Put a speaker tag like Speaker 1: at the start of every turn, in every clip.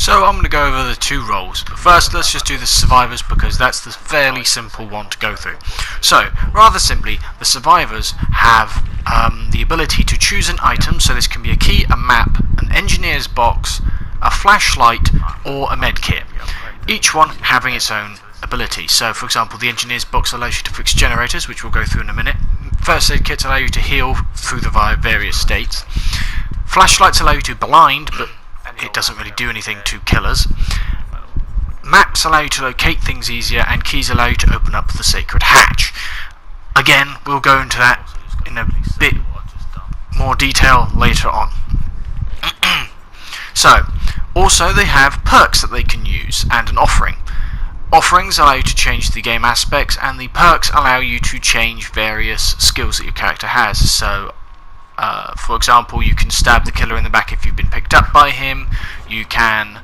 Speaker 1: So I'm going to go over the two roles, but first let's just do the survivors because that's the fairly simple one to go through. So, rather simply, the survivors have the ability to choose an item, so this can be a key, a map, an engineer's box, a flashlight, or a medkit. Each one having its own ability. So, for example, the engineer's box allows you to fix generators, which we'll go through in a minute. First aid kits allow you to heal through the various states. Flashlights allow you to blind, but it doesn't really do anything to killers. Maps allow you to locate things easier, and keys allow you to open up the sacred hatch. Again, we'll go into that in a bit more detail later on. So, also they have perks that they can use, and an offering. Offerings allow you to change the game aspects, and the perks allow you to change various skills that your character has. So, for example, you can stab the killer in the back if you've been picked up by him, you can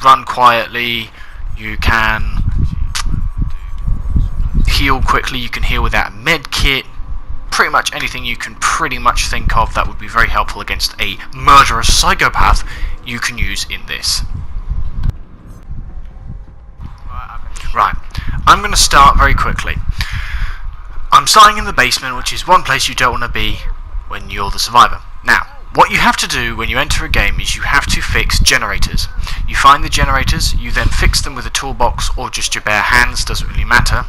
Speaker 1: run quietly, you can heal quickly, you can heal without a med kit. Pretty much anything you can pretty much think of that would be very helpful against a murderous psychopath you can use in this. Right, I'm going to start very quickly. I'm starting in the basement, which is one place you don't want to be when you're the survivor. Now, what you have to do when you enter a game is you have to fix generators. You find the generators, you then fix them with a toolbox or just your bare hands, doesn't really matter.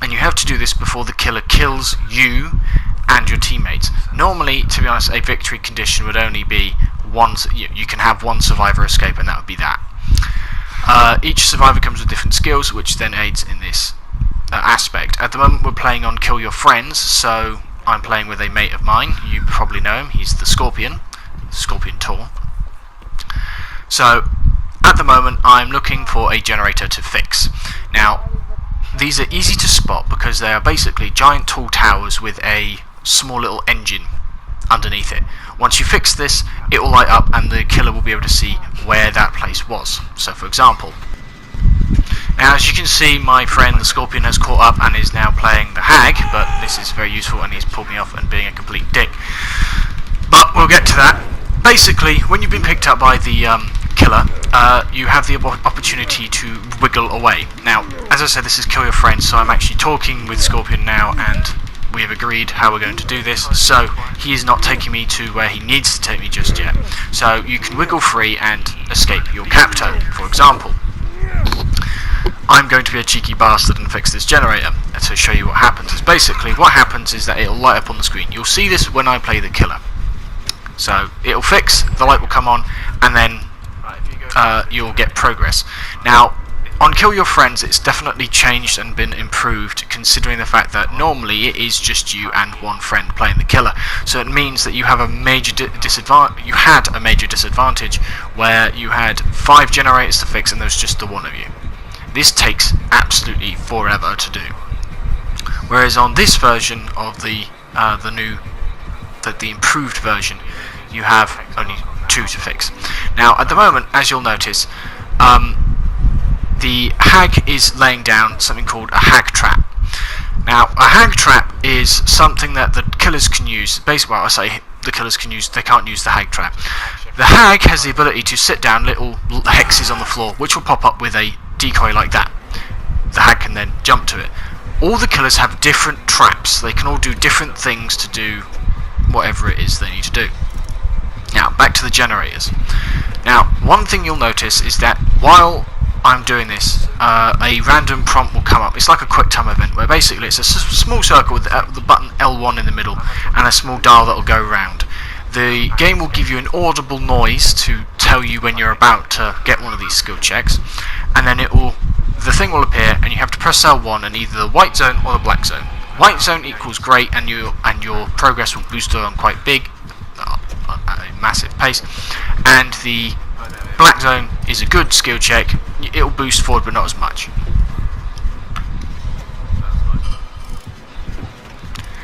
Speaker 1: And you have to do this before the killer kills you and your teammates. Normally, to be honest, a victory condition would only be one. You can have one survivor escape, and that would be that. Each survivor comes with different skills, which then aids in this aspect. At the moment, we're playing on Kill Your Friends, so I'm playing with a mate of mine. You probably know him. He's the Scorpion Tor. So, at the moment, I'm looking for a generator to fix. Now, these are easy to spot because they are basically giant tall towers with a small little engine underneath it. Once you fix this, it will light up and the killer will be able to see where that place was. So, for example, now as you can see, my friend the Scorpion has caught up and is now playing the Hag, but this is very useful and he's pulled me off and being a complete dick. But we'll get to that. Basically, when you've been picked up by the killer, you have the opportunity to wiggle away. Now, as I said, this is Kill Your Friend, so I'm actually talking with Scorpion now, and we have agreed how we're going to do this, so he is not taking me to where he needs to take me just yet. So you can wiggle free and escape your captor. For example, I'm going to be a cheeky bastard and fix this generator, and to show you what happens. Is basically what happens is that it'll light up on the screen. You'll see this when I play the killer. So it'll fix, the light will come on, and then you'll get progress. Now, on Kill Your Friends, it's definitely changed and been improved, considering the fact that normally it is just you and one friend playing the killer. So it means that you have a major disadvantage. You had a major disadvantage where you had 5 generators to fix, and there was just the one of you. This takes absolutely forever to do. Whereas on this version of the improved version, you have only 2 to fix. Now, at the moment, as you'll notice, the Hag is laying down something called a Hag Trap. Now, a Hag Trap is something that the killers can use. Basically, well, I say the killers can use, they can't use the Hag Trap. The Hag has the ability to sit down little hexes on the floor, which will pop up with a decoy like that. The Hag can then jump to it. All the killers have different traps. They can all do different things to do whatever it is they need to do. Now, back to the generators. Now, one thing you'll notice is that while I'm doing this, a random prompt will come up. It's like a quick time event where basically it's a small circle with the button L1 in the middle and a small dial that will go around. The game will give you an audible noise to tell you when you're about to get one of these skill checks, and then the thing will appear and you have to press L1 and either the white zone or the black zone. White zone equals great, and your progress will boost on quite big, at a massive pace, and the black zone is a good skill check. It'll boost forward, but not as much.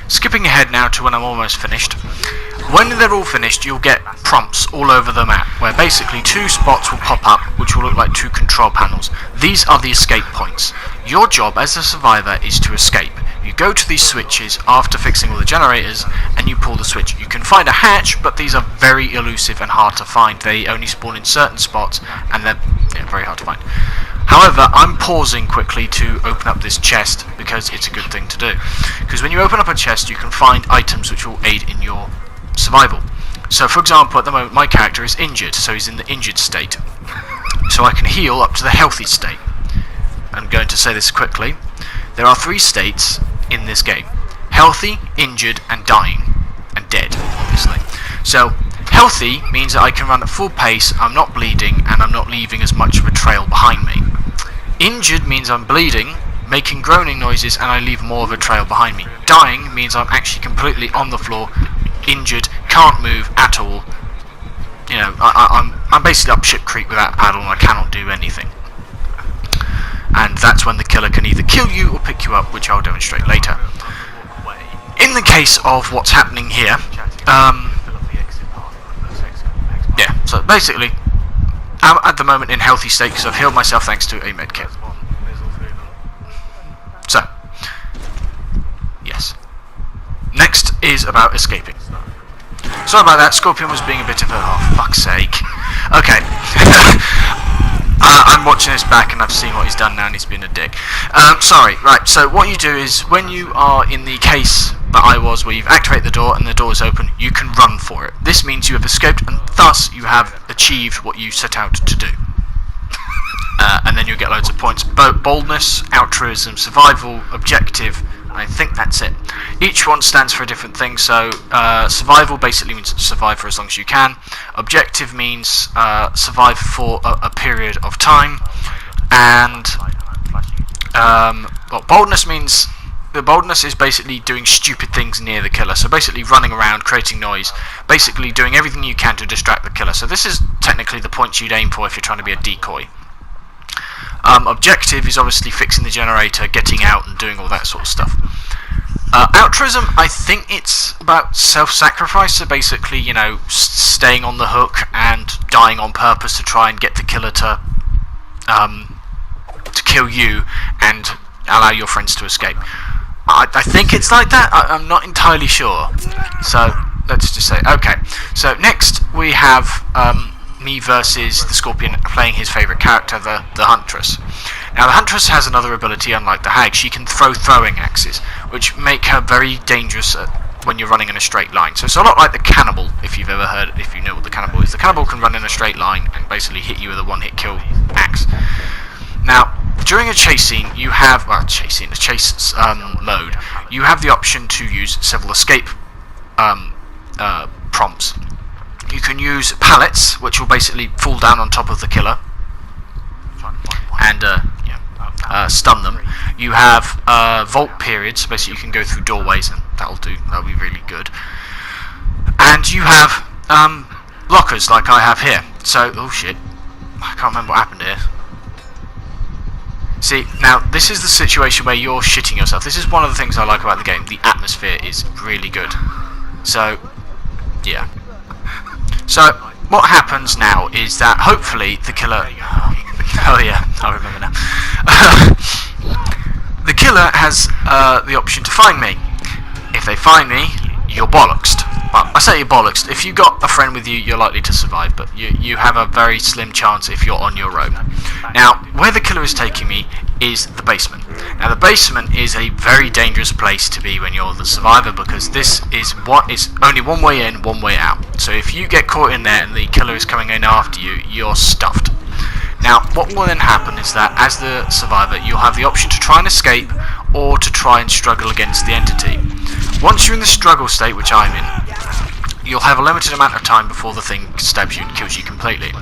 Speaker 1: Skipping ahead now to when I'm almost finished. When they're all finished, you'll get prompts all over the map, where basically 2 spots will pop up, which will look like 2 control panels. These are the escape points. Your job as a survivor is to escape. You go to these switches after fixing all the generators and you pull the switch. You can find a hatch, but these are very elusive and hard to find. They only spawn in certain spots and they're very hard to find. However, I'm pausing quickly to open up this chest because it's a good thing to do. Because when you open up a chest, you can find items which will aid in your survival. So for example, at the moment my character is injured, so he's in the injured state. So I can heal up to the healthy state. I'm going to say this quickly. There are 3 states in this game: healthy, injured, and dying. And dead, obviously. So, healthy means that I can run at full pace, I'm not bleeding, and I'm not leaving as much of a trail behind me. Injured means I'm bleeding, making groaning noises, and I leave more of a trail behind me. Dying means I'm actually completely on the floor, injured, can't move at all. You know, I'm basically up shit creek without a paddle and I cannot do anything. And that's when the killer can either kill you or pick you up, which I'll demonstrate later. In the case of what's happening here, yeah, so basically, I'm at the moment in healthy state because I've healed myself thanks to a medkit. So, yes. Next is about escaping. Sorry about that, Scorpion was being a bit of a... oh, fuck's sake. Okay. I'm watching this back and I've seen what he's done now and he's been a dick. Sorry, right, so what you do is, when you are in the case that I was, where you've activated the door and the door is open, you can run for it. This means you have escaped and thus you have achieved what you set out to do. And then you'll get loads of points. Boldness, altruism, survival, objective, I think that's it. Each one stands for a different thing. So survival basically means survive for as long as you can. Objective means survive for a period of time. And well, boldness means... the boldness is basically doing stupid things near the killer. So basically running around, creating noise, basically doing everything you can to distract the killer. So this is technically the points you'd aim for if you're trying to be a decoy. Objective is obviously fixing the generator, getting out and doing all that sort of stuff. Altruism, I think it's about self-sacrifice, so basically, you know, staying on the hook and dying on purpose to try and get the killer to kill you and allow your friends to escape. I think it's like that, I'm not entirely sure. So, let's just say, okay. So, next we have me versus the Scorpion playing his favourite character, the Huntress. Now the Huntress has another ability unlike the Hag. She can throw throwing axes, which make her very dangerous when you're running in a straight line. So it's a lot like the Cannibal, if you've ever heard, if you know what the Cannibal is. The Cannibal can run in a straight line and basically hit you with a one-hit kill axe. Now, during a chase scene, you have, well, a chase mode, you have the option to use several escape prompts. You can use pallets, which will basically fall down on top of the killer and stun them. You have vault periods, so basically you can go through doorways, and that'll be really good. And you have lockers, like I have here. So, oh shit, I can't remember what happened here. See, now this is the situation where you're shitting yourself. This is one of the things I like about the game. The atmosphere is really good. So, yeah. So, what happens now is that hopefully the killer... oh yeah, I remember now. The killer has the option to find me. If they find me, you're bollocksed. Well, I say you're bollocksed. If you've got a friend with you, you're likely to survive, but you have a very slim chance if you're on your own. Now, where the killer is taking me is the basement. Now, the basement is a very dangerous place to be when you're the survivor, because this is only one way in, one way out. So if you get caught in there and the killer is coming in after you, you're stuffed. Now, what will then happen is that as the survivor, you'll have the option to try and escape or to try and struggle against the entity. Once you're in the struggle state, which I'm in, you'll have a limited amount of time before the thing stabs you and kills you completely.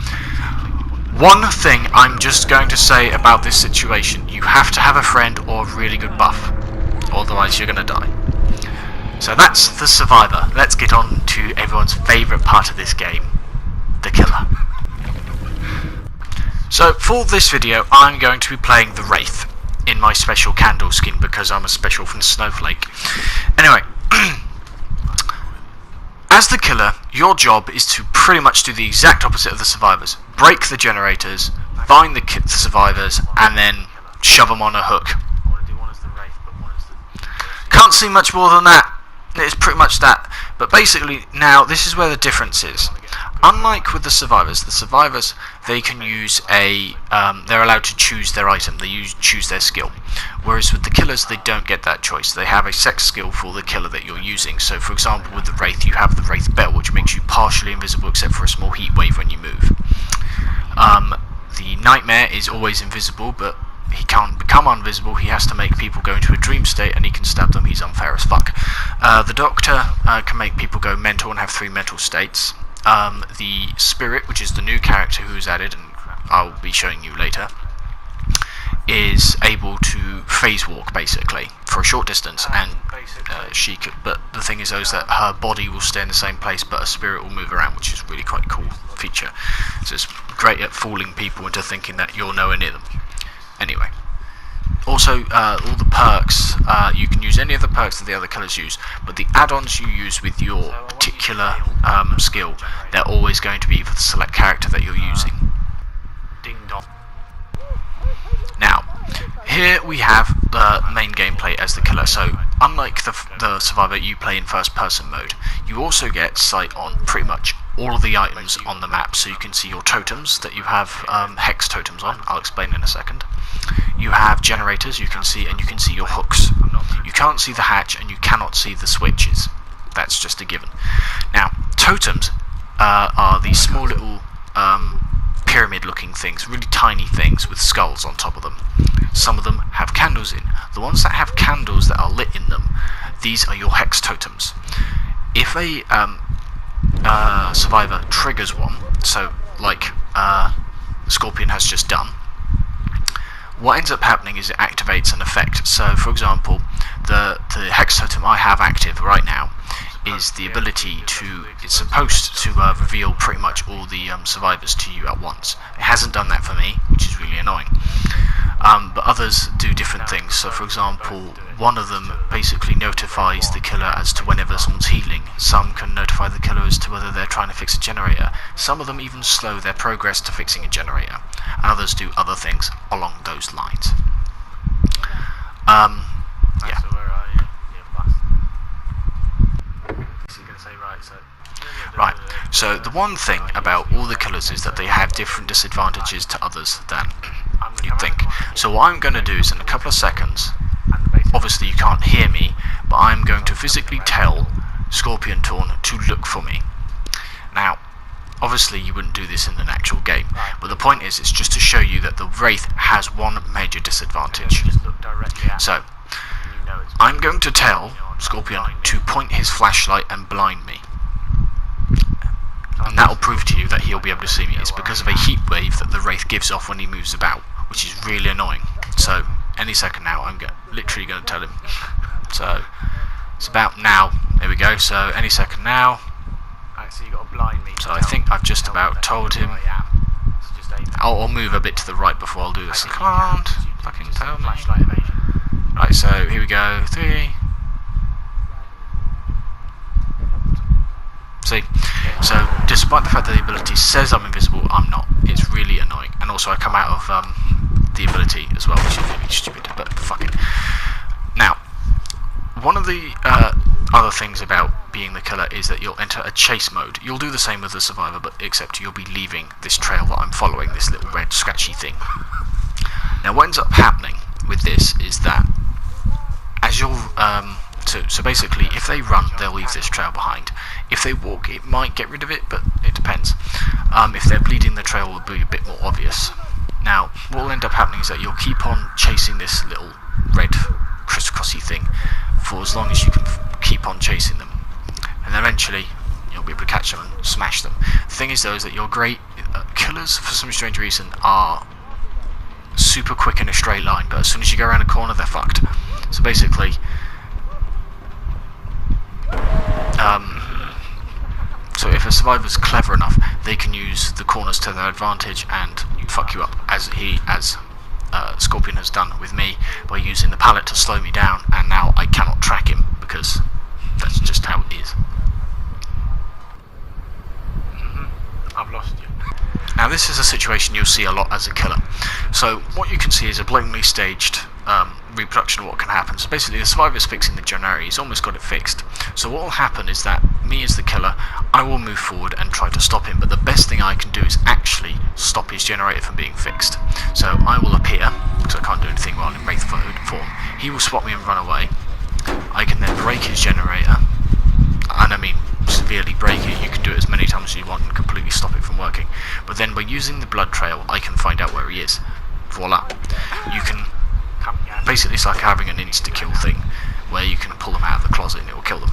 Speaker 1: One thing I'm just going to say about this situation: you have to have a friend or a really good buff, otherwise you're going to die. So that's the survivor. Let's get on to everyone's favourite part of this game, the killer. So for this video I'm going to be playing the Wraith in my special candle skin because I'm a special from Snowflake. Anyway, as the killer, your job is to pretty much do the exact opposite of the survivors. Break the generators, find the survivors, and then shove them on a hook. can't see much more than that. It's pretty much that. But basically, now this is where the difference is. Unlike with the survivors, they can use a they're allowed to choose their item. They choose their skill. Whereas with the killers, they don't get that choice. They have a set skill for the killer that you're using. So, for example, with the Wraith, you have the Wraith Bell, which makes you partially invisible except for a small heat wave when you move. The Nightmare is always invisible, but he can't become invisible. He has to make people go into a dream state, and he can stab them. He's unfair as fuck. The Doctor can make people go mental and have 3 mental states. The Spirit, which is the new character who is added, and I'll be showing you later, is able to phase walk basically for a short distance, and she could. But the thing is, though, is that her body will stay in the same place, but her spirit will move around, which is really quite a cool feature. So it's great at fooling people into thinking that you're nowhere near them. Anyway, also all the perks, you can use any of the perks that the other colours use, but the add-ons you use with your particular skill, they're always going to be for the select character that you're using. Ding dong. Now, here we have the main gameplay as the killer. So, unlike the survivor, you play in first-person mode. You also get sight on pretty much all of the items on the map, so you can see your totems that you have hex totems on. I'll explain in a second. You have generators, you can see your hooks. You can't see the hatch, and you cannot see the switches. That's just a given. Now, totems are these small little pyramid-looking things, really tiny things with skulls on top of them. Some of them have candles in. The ones that have candles that are lit in them, these are your hex totems. If a survivor triggers one, so like Scorpion has just done, what ends up happening is it activates an effect. So, for example, the hex totem I have active right now is the ability to, it's supposed to reveal pretty much all the survivors to you at once. It hasn't done that for me, which is really annoying. But others do different things. So, for example, one of them basically notifies the killer as to whenever someone's healing. Some can notify the killer as to whether they're trying to fix a generator. Some of them even slow their progress to fixing a generator. And others do other things along those lines. Yeah. Right, so the one thing about all the killers is that they have different disadvantages to others than you'd think. So what I'm going to do is in a couple of seconds, obviously you can't hear me, but I'm going to physically tell Scorpion Torn to look for me. Now, obviously you wouldn't do this in an actual game, but the point is it's just to show you that the Wraith has one major disadvantage. So, I'm going to tell Scorpion to point his flashlight and blind me. And that will prove to you that he'll be able to see me. It's because of a heat wave that the Wraith gives off when he moves about, which is really annoying. So, any second now, I'm literally going to tell him. So, it's about now. There we go. So, any second now. So, I think I've just about told him. I'll move a bit to the right before I'll do this. I can't fucking tell me. Right, so here we go. 3. See? So, despite the fact that the ability says I'm invisible, I'm not. It's really annoying. And also I come out of the ability as well, which is really stupid, but fuck it. Now, one of the other things about being the killer is that you'll enter a chase mode. You'll do the same with the survivor, but except you'll be leaving this trail that I'm following, this little red scratchy thing. Now, what ends up happening with this is that as you're so basically, if they run, they'll leave this trail behind. If they walk, it might get rid of it, but it depends. If they're bleeding, the trail will be a bit more obvious. Now, what will end up happening is that you'll keep on chasing this little red crisscrossy thing for as long as you can keep on chasing them. And eventually, you'll be able to catch them and smash them. The thing is, though, is that your great killers, for some strange reason, are super quick in a straight line, but as soon as you go around a corner, they're fucked. So basically, so if a survivor's clever enough, they can use the corners to their advantage and fuck you up, as Scorpion has done with me by using the pallet to slow me down, and now I cannot track him because that's just how it is. I've lost you. Now this is a situation you'll see a lot as a killer. So what you can see is a blatantly staged reproduction of what can happen. So basically the survivor's fixing the generator, he's almost got it fixed. So what will happen is that me as the killer, I will move forward and try to stop him, but the best thing I can do is actually stop his generator from being fixed. So I will appear, because I can't do anything while in wraith form, he will spot me and run away. I can then break his generator, and I mean severely break it. You can do it as many times as you want and completely stop it from working. But then by using the blood trail, I can find out where he is. Voila. You can, basically it's like having an insta-kill thing, where you can pull them out of the closet and it will kill them.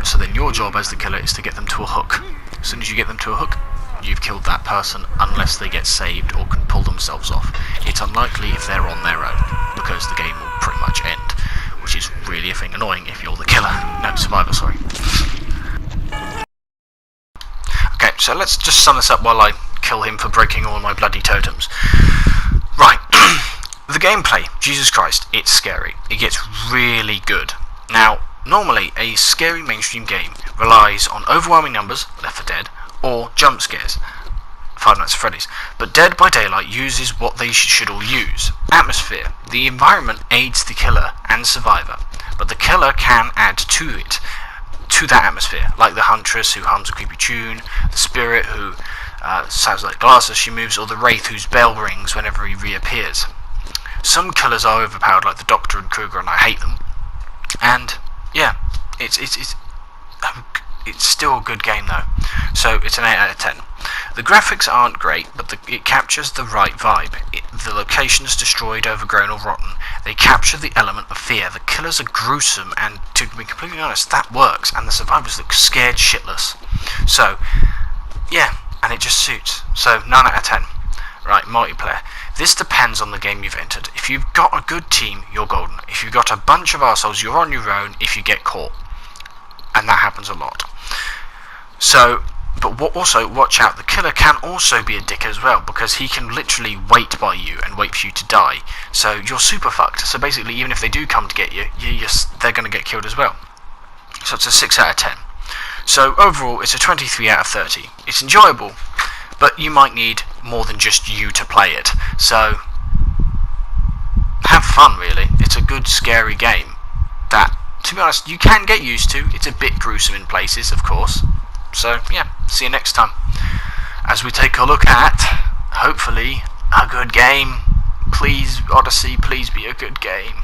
Speaker 1: So then your job as the killer is to get them to a hook. As soon as you get them to a hook, you've killed that person, unless they get saved or can pull themselves off. It's unlikely if they're on their own, because the game will pretty much end, which is really effing annoying if you're the killer. No, survivor, sorry. Okay, so let's just sum this up while I kill him for breaking all my bloody totems. Right, the gameplay, Jesus Christ, it's scary. It gets really good. Now, normally a scary mainstream game relies on overwhelming numbers, Left 4 Dead, or jump scares, Five Nights at Freddy's. But Dead by Daylight uses what they should all use: atmosphere. The environment aids the killer and survivor, but the killer can add to it, to that atmosphere, like the huntress who hums a creepy tune, the spirit who sounds like glass as she moves, or the wraith whose bell rings whenever he reappears. Some killers are overpowered, like the Doctor and Kruger, and I hate them. And yeah, it's still a good game though. So it's an 8 out of 10. The graphics aren't great, but it captures the right vibe. The locations destroyed, overgrown or rotten, they capture the element of fear. The killers are gruesome, and to be completely honest, that works, and the survivors look scared shitless. So yeah, and it just suits. So 9 out of 10. Right, multiplayer. This depends on the game you've entered. If you've got a good team, you're golden. If you've got a bunch of arseholes, you're on your own if you get caught. And that happens a lot. So, but also watch out, the killer can also be a dick as well, because he can literally wait by you and wait for you to die. So you're super fucked. So basically, even if they do come to get you, they're going to get killed as well. So it's a 6 out of 10. So overall, it's a 23 out of 30. It's enjoyable, but you might need more than just you to play it. So have fun, really. It's a good, scary game that, to be honest, you can get used to. It's a bit gruesome in places, of course. So yeah, see you next time as we take a look at, hopefully, a good game. Please, Odyssey, please be a good game.